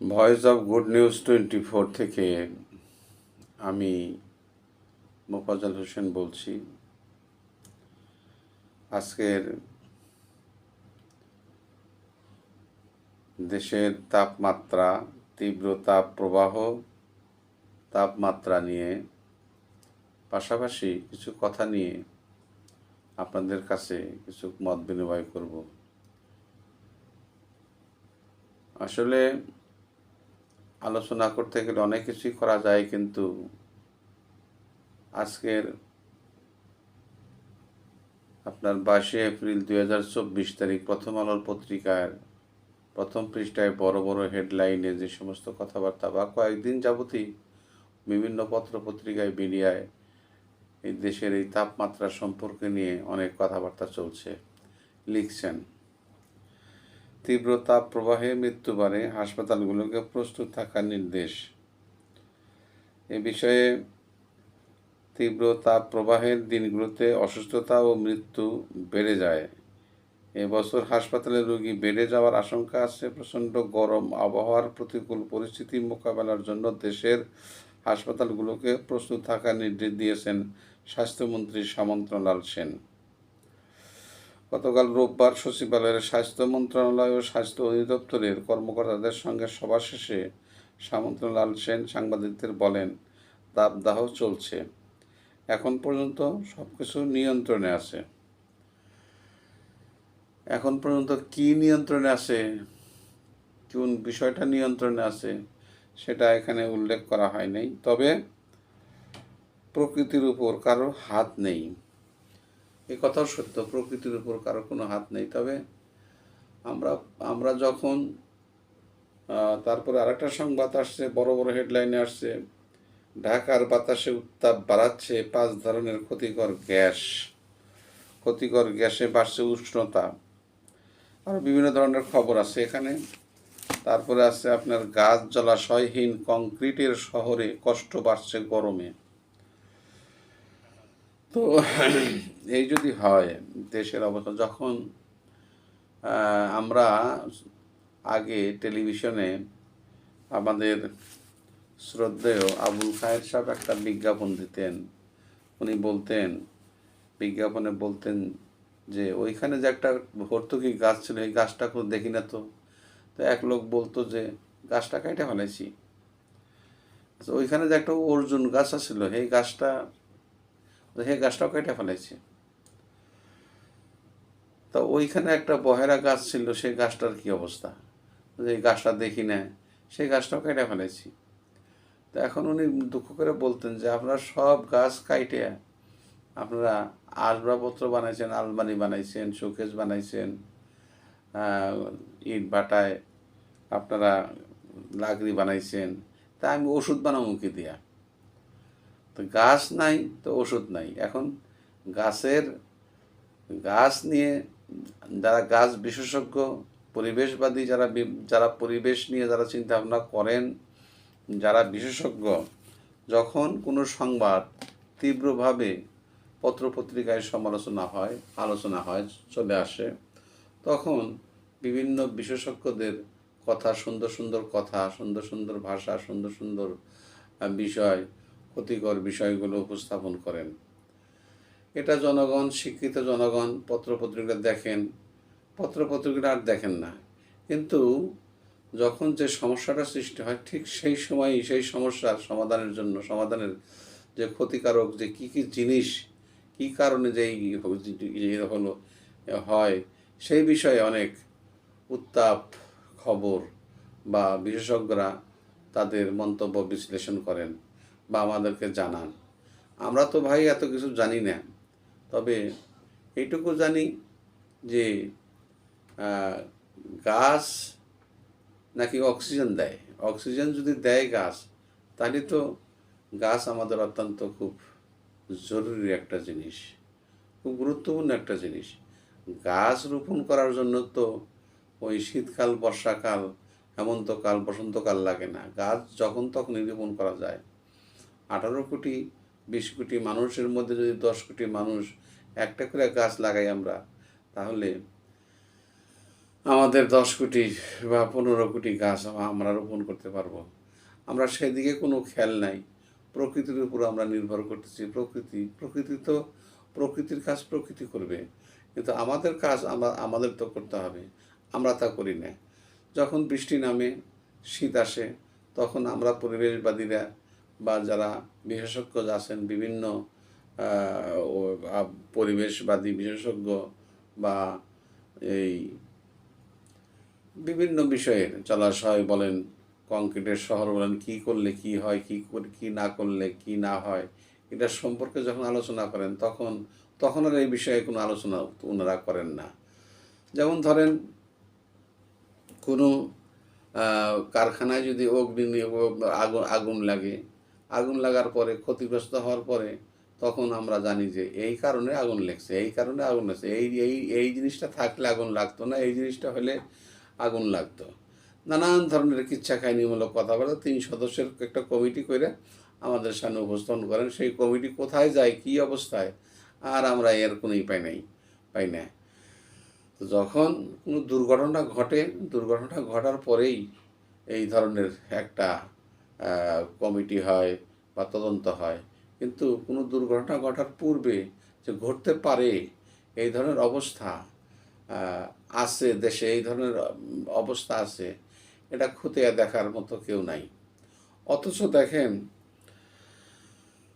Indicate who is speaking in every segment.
Speaker 1: Voice of good news 24 থেকে আমি মোফাজ্জল হোসেন বলছি। আজকের দেশের তাপমাত্রা, তীব্র তাপমাত্রা নিয়ে পাশাপাশি কিছু কথা নিয়ে আপনাদের কাছে কিছু মত বিনিময় করব। আসলে আলোচনা করতে গেলে অনেক কিছুই করা যায়, কিন্তু আজকের আপনার 22 এপ্রিল 2024 তারিখ প্রথম আলোর পত্রিকার প্রথম পৃষ্ঠায় বড় বড় হেডলাইনে যে সমস্ত কথাবার্তা বা কয়েকদিন যাবতই বিভিন্ন পত্রপত্রিকায় মিডিয়ায় এই দেশের এই তাপমাত্রা সম্পর্কে নিয়ে অনেক কথাবার্তা চলছে, লিখছেন। তীব্র তাপ প্রবাহে মৃত্যুবারে হাসপাতালগুলোকে প্রস্তুত থাকার নির্দেশ। এ বিষয়ে তীব্র তাপ প্রবাহের দিনগুলোতে অসুস্থতা ও মৃত্যু বেড়ে যায়। এবছর হাসপাতালে রোগী বেড়ে যাওয়ার আশঙ্কা আছে। প্রচণ্ড গরম আবহাওয়ার প্রতিকূল পরিস্থিতি মোকাবেলার জন্য দেশের হাসপাতালগুলোকে প্রস্তুত থাকার নির্দেশ দিয়েছেন স্বাস্থ্যমন্ত্রী সামন্তলাল সেন। গতকাল রোববার সচিবালয়ের স্বাস্থ্য মন্ত্রণালয় ও স্বাস্থ্য অধিদপ্তরের কর্মকর্তাদের সঙ্গে সভা শেষে সামন্তলাল সেন সাংবাদিকদের বলেন, দাবদাহ চলছে, এখন পর্যন্ত সবকিছু নিয়ন্ত্রণে আছে। এখন পর্যন্ত কি নিয়ন্ত্রণে আছে, কোন বিষয়টা নিয়ন্ত্রণে আছে সেটা এখানে উল্লেখ করা হয় নাই। তবে প্রকৃতির উপর কারো হাত নেই, এ কথাও সত্য। প্রকৃতির উপর কারো কোনো হাত নেই। তবে আমরা যখন তারপরে আরেকটা সংবাদ আসছে, বড় বড় হেডলাইনে আসছে, ঢাকার বাতাসে উত্তাপ বাড়াচ্ছে 5 ধরনের ক্ষতিকর গ্যাসে বাড়ছে উষ্ণতা। আরও বিভিন্ন ধরনের খবর আছে এখানে। তারপরে আছে আপনার গাছ জলাশয়হীন কংক্রিটের শহরে কষ্ট বাড়ছে গরমে। তো এই যদি হয় দেশের অবস্থা, যখন আমরা আগে টেলিভিশনে আমাদের শ্রদ্ধেয় আবুল খায়ের সাহেব একটা বিজ্ঞাপন দিতেন। উনি বিজ্ঞাপনে বলতেন যে ওইখানে যে একটা ভর্তুকি গাছ ছিল, এই গাছটা কোনো দেখি না। তো এক লোক বলতো যে গাছটা কেটে ফেলেছি। ওইখানে যে একটা অর্জুন গাছ ছিল, সেই গাছটাও কেটে ফেলেছি। তা ওইখানে একটা বহেরা গাছ ছিল, সেই গাছটার কি অবস্থা, যে গাছটা দেখি না, সেই গাছটাও কেটে ফেলেছি। তো এখন উনি দুঃখ করে বলতেন যে আপনারা সব গাছ কাইটে আপনারা আসবাবপত্র বানাইছেন, আলমারি বানাইছেন, শোকেস বানাইছেন, ইট ভাটায় আপনারা লাকড়ি বানাইছেন, তা আমি ওষুধ বানাবো কি দিয়া? তো গাছ নাই তো ওষুধ নাই। এখন গাছ নিয়ে যারা গাছ বিশেষজ্ঞ, পরিবেশবাদী, যারা পরিবেশ নিয়ে যারা চিন্তা ভাবনা করেন, যারা বিশেষজ্ঞ, যখন কোনো সংবাদ তীব্রভাবে পত্রপত্রিকায় আলোচনা হয়, চলে আসে, তখন বিভিন্ন বিশেষজ্ঞদের কথা, সুন্দর সুন্দর কথা, সুন্দর সুন্দর ভাষা, সুন্দর সুন্দর বিষয়, ক্ষতিকর বিষয়গুলো উপস্থাপন করেন। এটা জনগণ, শিক্ষিত জনগণ পত্রপত্রিকা দেখেন, পত্রপত্রিকা আর দেখেন না। কিন্তু যখন যে সমস্যাটা সৃষ্টি হয়, ঠিক সেই সময়ই সেই সমস্যার সমাধানের যে ক্ষতিকারক যে কী কী জিনিস, কী কারণে যে হলো হয়, সেই বিষয়ে অনেক উত্তাপ খবর বা বিশেষজ্ঞরা তাদের মন্তব্য বিশ্লেষণ করেন বা আমাদেরকে জানান। আমরা তো ভাই এত কিছু জানি না। তবে এইটুকু জানি যে গাছ নাকি অক্সিজেন দেয়। অক্সিজেন যদি দেয় গাছ, তাহলে তো গাছ আমাদের অত্যন্ত খুব জরুরি একটা জিনিস, খুব গুরুত্বপূর্ণ একটা জিনিস। গাছ রোপণ করার জন্য তো ওই শীতকাল, বর্ষাকাল, হেমন্তকাল, বসন্তকাল লাগে না। গাছ যখন তখনই রোপণ করা যায়। 18 কোটি 20 কোটি মানুষের মধ্যে যদি 10 কোটি মানুষ একটা করে গাছ লাগাই আমরা, তাহলে আমাদের 10 কোটি বা 15 কোটি গাছ আমরা রোপণ করতে পারবো। আমরা সেদিকে কোনো খেয়াল নাই। প্রকৃতির উপর আমরা নির্ভর করতেছি। প্রকৃতি তো প্রকৃতির কাজ প্রকৃতি করবে। কিন্তু আমাদের কাজ আমাদের তো করতে হবে। আমরা তা করি না। যখন বৃষ্টি নামে, শীত আসে, তখন আমরা পরিবেশবাদীরা বা যারা বিশেষজ্ঞ আছেন বিভিন্ন পরিবেশবাদী বিশেষজ্ঞ বা এই বিভিন্ন বিষয়ের জলাশয় বলেন, কংক্রিটের শহর বলেন, কী করলে কী হয়, কী না করলে কী না হয়, এটা সম্পর্কে যখন আলোচনা করেন তখন আর এই বিষয়ে কোনো আলোচনা ওনারা করেন না। যেমন ধরেন কোনো কারখানায় যদি আগুন লাগে, আগুন লাগার পরে ক্ষতিগ্রস্ত হওয়ার পরে তখন আমরা জানি যে এই কারণে আগুন লেগেছে, এই কারণে আগুন লাগছে, এই জিনিসটা থাকলে আগুন লাগতো না, এই জিনিসটা হলে আগুন লাগতো। নানান ধরনের কিচ্ছা কাহিনীমূলক কথাবার্তা 3 সদস্যের একটা কমিটি করে আমাদের সামনে উপস্থাপন করেন। সেই কমিটি কোথায় যায়, কী অবস্থায়, আর আমরা এর কোনোই পাই না। তো যখন কোনো দুর্ঘটনা ঘটার পরেই এই ধরনের একটা কমিটি হয় বা তদন্ত হয়। কিন্তু কোনো দুর্ঘটনা ঘটার পূর্বে যে ঘটতে পারে এই ধরনের অবস্থা আছে দেশে, এই ধরনের অবস্থা আছে, এটা খতিয়ে দেখার মতো কেউ নাই। অথচ দেখেন,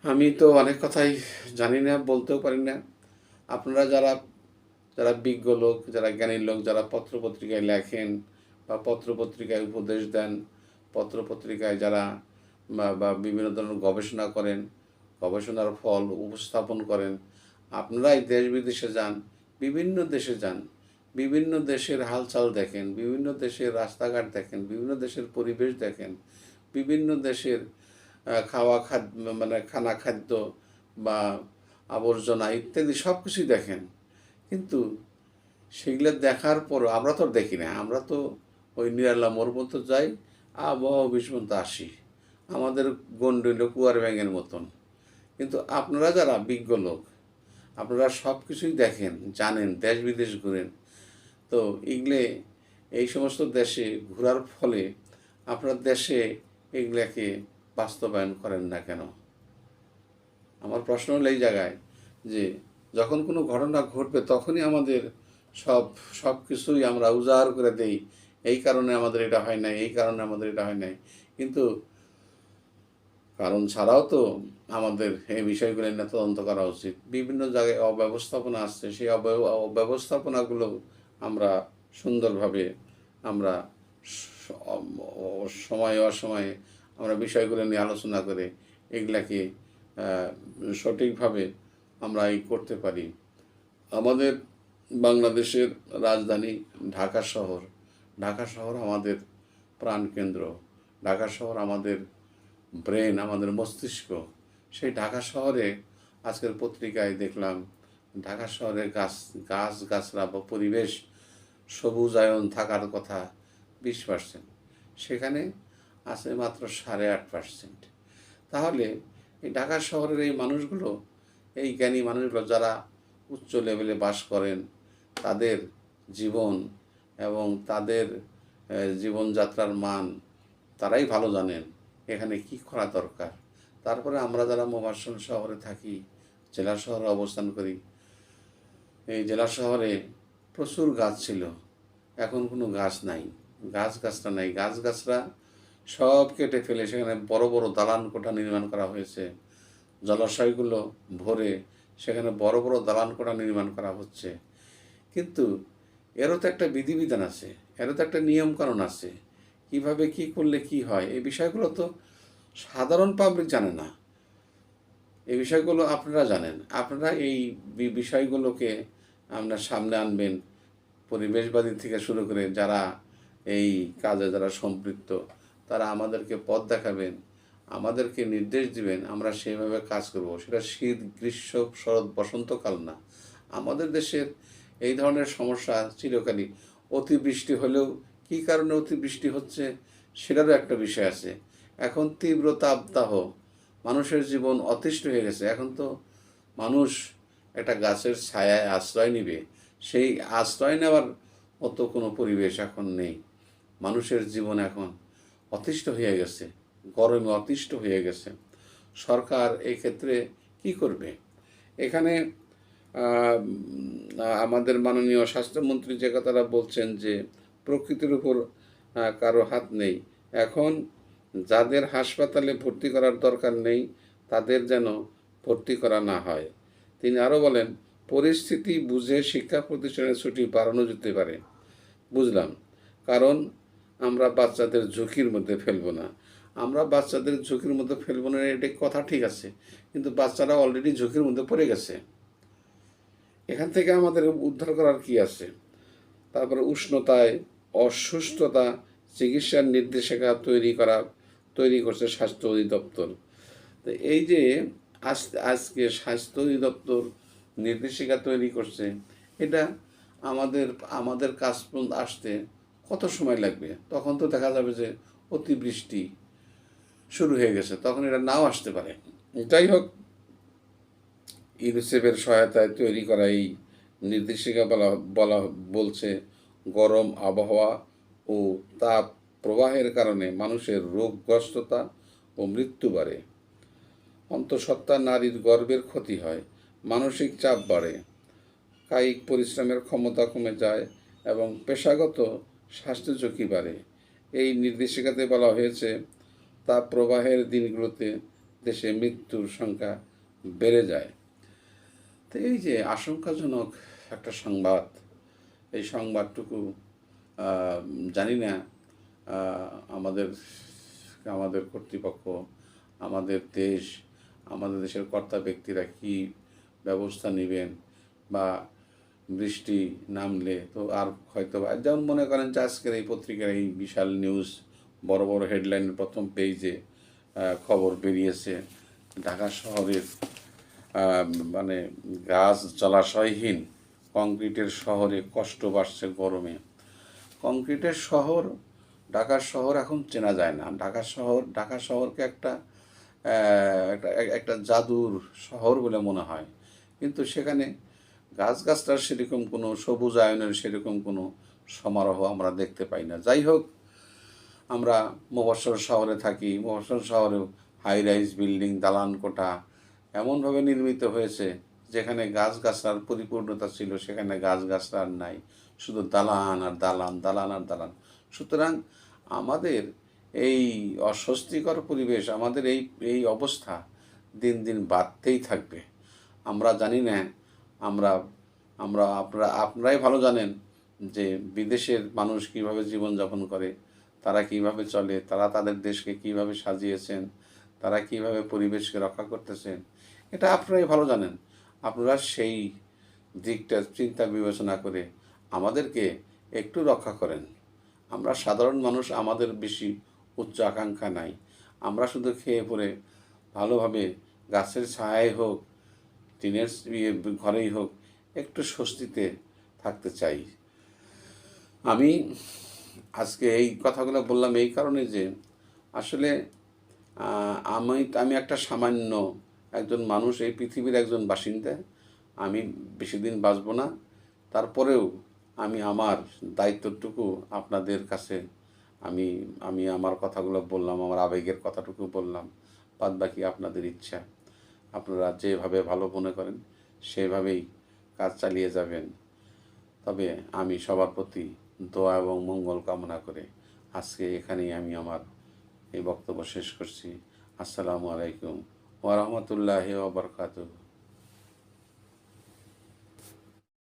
Speaker 1: আমি তো অনেক কথাই জানি না, বলতেও পারি না। আপনারা যারা যারা বিজ্ঞ লোক, যারা জ্ঞানী লোক, যারা পত্রপত্রিকায় লেখেন বা পত্রপত্রিকায় উপদেশ দেন, পত্রপত্রিকায় যারা বা বিভিন্ন ধরনের গবেষণা করেন, গবেষণার ফল উপস্থাপন করেন, আপনারাই দেশ বিদেশে যান, বিভিন্ন দেশে যান, বিভিন্ন দেশের হালচাল দেখেন, বিভিন্ন দেশের রাস্তাঘাট দেখেন, বিভিন্ন দেশের পরিবেশ দেখেন, বিভিন্ন দেশের খানা খাদ্য বা আবর্জনা ইত্যাদি সব কিছুই দেখেন। কিন্তু সেগুলো দেখার পর আমরা তো দেখি না, আমরা তো ওই নিরালা মোড় পর্যন্ত যাই, আবহাওয়া অফিস পর্যন্ত আসি, আমাদের গন্ডইল কুয়ার ব্যাঙের মতন। কিন্তু আপনারা যারা বিজ্ঞ লোক, আপনারা সব কিছুই দেখেন, জানেন, দেশ বিদেশ ঘুরেন, তো এই সমস্ত দেশে ঘোরার ফলে আপনার দেশে এগুলাকে বাস্তবায়ন করেন না কেন? আমার প্রশ্ন হলো এই জায়গায় যে যখন কোনো ঘটনা ঘটবে তখনই আমাদের সব কিছুই আমরা উজাড় করে দেই, এই কারণে আমাদের এটা হয় নাই, এই কারণে আমাদের এটা হয় নাই। কিন্তু কারণ ছাড়াও তো আমাদের এই বিষয়গুলো নিয়ে তদন্ত করা উচিত। বিভিন্ন জায়গায় অব্যবস্থাপনা আসছে, সেই অব্যবস্থাপনাগুলো আমরা সুন্দরভাবে আমরা সময়ে অসময়ে আমরা বিষয়গুলো নিয়ে আলোচনা করে এগুলাকে সঠিকভাবে আমরা করতে পারি। আমাদের বাংলাদেশের রাজধানী ঢাকা শহর আমাদের প্রাণকেন্দ্র, ঢাকা শহর আমাদের ব্রেন, আমাদের মস্তিষ্ক। সেই ঢাকা শহরে আজকের পত্রিকায় দেখলাম ঢাকা শহরে গাছগাছরা বা পরিবেশ সবুজায়ন থাকার কথা 20%, সেখানে আছে মাত্র 8.5%। তাহলে এই ঢাকা শহরের এই মানুষগুলো, এই জ্ঞানী মানুষগুলো যারা উচ্চ লেভেলে বাস করেন, তাদের জীবন এবং তাদের জীবনযাত্রার মান তারাই ভালো জানেন এখানে কি করা দরকার। তারপরে আমরা যারা মফস্বল শহরে থাকি, জেলা শহরে অবস্থান করি, এই জেলা শহরে প্রচুর গাছ ছিল, এখন কোনো গাছ নাই, গাছগাছরা নাই, গাছগাছরা সব কেটে ফেলে সেখানে বড় বড় দালান কোঠা নির্মাণ করা হয়েছে। জলাশয়গুলো ভরে সেখানে বড় বড় দালান কোঠা নির্মাণ করা হচ্ছে। কিন্তু এরও তো একটা বিধিবিধান আছে, এরও তো একটা নিয়মকানুন আছে, কিভাবে কি করলে কি হয়। এই বিষয়গুলো তো সাধারণ পাবলিক জানে না। এই বিষয়গুলো আপনারা জানেন, আপনারা এই বিষয়গুলোকে আপনার সামনে আনবেন। পরিবেশবাদী থেকে শুরু করে যারা এই কাজে যারা সম্পৃক্ত, তারা আমাদেরকে পথ দেখাবেন, আমাদেরকে নির্দেশ দিবেন, আমরা সেইভাবে কাজ করব। সেটা শীত, গ্রীষ্ম, শরৎ, বসন্তকাল না। আমাদের দেশের এই ধরনের সমস্যা চিরকালই। অতিবৃষ্টি হলেও কী কারণে অতিবৃষ্টি হচ্ছে সেটারও একটা বিষয় আছে। এখন তীব্র তাপদাহ, মানুষের জীবন অতিষ্ঠ হয়ে গেছে। এখন তো মানুষ একটা গাছের ছায়ায় আশ্রয় নিবে, সেই আশ্রয় নেওয়ার অত কোনো পরিবেশ এখন নেই। মানুষের জীবন এখন অতিষ্ঠ হয়ে গেছে, গরমে অতিষ্ঠ হয়ে গেছে। সরকার এই ক্ষেত্রে কি করবে? এখানে আমাদের মাননীয় স্বাস্থ্যমন্ত্রী যে কথাটা বলছেন যে প্রকৃতির উপর কারো হাত নেই। এখন যাদের হাসপাতালে ভর্তি করার দরকার নেই তাদের যেন ভর্তি করা না হয়। তিনি আরও বলেন, পরিস্থিতি বুঝে শিক্ষা প্রতিষ্ঠানের ছুটি বাড়ানো যেতে পারে। বুঝলাম, কারণ আমরা বাচ্চাদের ঝুঁকির মধ্যে ফেলবো না। আমরা বাচ্চাদের ঝুঁকির মধ্যে ফেলবো না, এটা কথা ঠিক আছে, কিন্তু বাচ্চারা অলরেডি ঝুঁকির মধ্যে পড়ে গেছে। এখান থেকে আমাদের উদ্ধার করার কি আছে? তারপরে উষ্ণতায় অসুস্থতা চিকিৎসার নির্দেশিকা তৈরি করছে স্বাস্থ্য অধিদপ্তর। তো এই যে আজকে স্বাস্থ্য অধিদপ্তর নির্দেশিকা তৈরি করছে, এটা আমাদের আমাদের কাজ পর্যন্ত আসতে কত সময় লাগবে? তখন তো দেখা যাবে যে অতিবৃষ্টি শুরু হয়ে গেছে, তখন এটা নাও আসতে পারে। যাই হোক, ইউনিসেফের সহায়তায় তৈরি করা এই নির্দেশিকা বলছে গরম আবহাওয়া ও তাপ প্রবাহের কারণে মানুষের রোগগ্রস্ততা ও মৃত্যু বাড়ে। অন্তঃসত্ত্বা নারীর গর্ভের ক্ষতি হয়, মানসিক চাপ বাড়ে, কায়িক পরিশ্রমের ক্ষমতা কমে যায় এবং পেশাগত স্বাস্থ্য ঝুঁকি বাড়ে। এই নির্দেশিকাতে বলা হয়েছে তাপ প্রবাহের দিনগুলোতে দেশে মৃত্যুর সংখ্যা বেড়ে যায়। তো এই যে আশঙ্কাজনক একটা সংবাদ, এই সংবাদটুকু জানি না আমাদের আমাদের কর্তৃপক্ষ, আমাদের দেশের কর্তা ব্যক্তিরা কি ব্যবস্থা নেবেন, বা বৃষ্টি নামলে তো আর হয়তো, যেমন মনে করেন যে আজকের এই পত্রিকার এই বিশাল নিউজ, বড় বড় হেডলাইনের প্রথম পেজে খবর বেরিয়েছে ঢাকা শহরের মানে গাছ জলাশয়হীন কংক্রিটের শহরে কষ্ট বাড়ছে গরমে। কংক্রিটের শহর, ঢাকার শহর এখন চেনা যায় না। ঢাকা শহরকে একটা একটা জাদুর শহর বলে মনে হয়, কিন্তু সেখানে গাছগাছটার সেরকম কোনো সবুজায়নের সেরকম কোনো সমারোহ আমরা দেখতে পাই না। যাই হোক, আমরা মফস্বল শহরে থাকি, মফস্বল শহরেও হাই রাইজ বিল্ডিং, দালান কোঠা এমনভাবে নির্মিত হয়েছে যেখানে গাছগাছার পরিপূর্ণতা ছিল সেখানে গাছগাছরা আর নাই, শুধু দালান আর দালান, দালান আর দালান। সুতরাং আমাদের এই অস্বস্তিকর পরিবেশ, আমাদের এই অবস্থা দিন দিন বাড়তেই থাকবে। আমরা জানি না, আমরা আমরা আপনারাই ভালো জানেন যে বিদেশের মানুষ কীভাবে জীবনযাপন করে, তারা কিভাবে চলে, তারা তাদের দেশকে কিভাবে সাজিয়েছেন, তারা কিভাবে পরিবেশকে রক্ষা করতেছেন, এটা আপনারাই ভালো জানেন। আপনারা সেই দিকটা চিন্তা বিবেচনা করে আমাদেরকে একটু রক্ষা করেন। আমরা সাধারণ মানুষ, আমাদের বেশি উচ্চ আকাঙ্ক্ষা নাই। আমরা শুধু খেয়ে পরে ভালোভাবে গাছের ছায়ায় হোক, টিনের ঘরেই হোক, একটু স্বস্তিতে থাকতে চাই। আমি আজকে এই কথাগুলো বললাম এই কারণে যে আসলে আমি একটা সামান্য একজন মানুষ, এই পৃথিবীর একজন বাসিন্দা। আমি বেশি দিন বাঁচব না, তারপরেও আমি আমার দায়িত্বটুকু আপনাদের কাছে আমি আমার কথাগুলো বললাম, আমার আবেগের কথাটুকু বললাম। বাদ বাকি আপনাদের ইচ্ছা, আপনারা যেভাবে ভালো মনে করেন সেভাবেই কাজ চালিয়ে যাবেন। তবে আমি সবার প্রতি দোয়া এবং মঙ্গল কামনা করে আজকে এখানেই আমি আমার এই বক্তব্য শেষ করছি। আসসালামু আলাইকুম ওয়া রাহমাতুল্লাহি ওয়া বারাকাতুহু।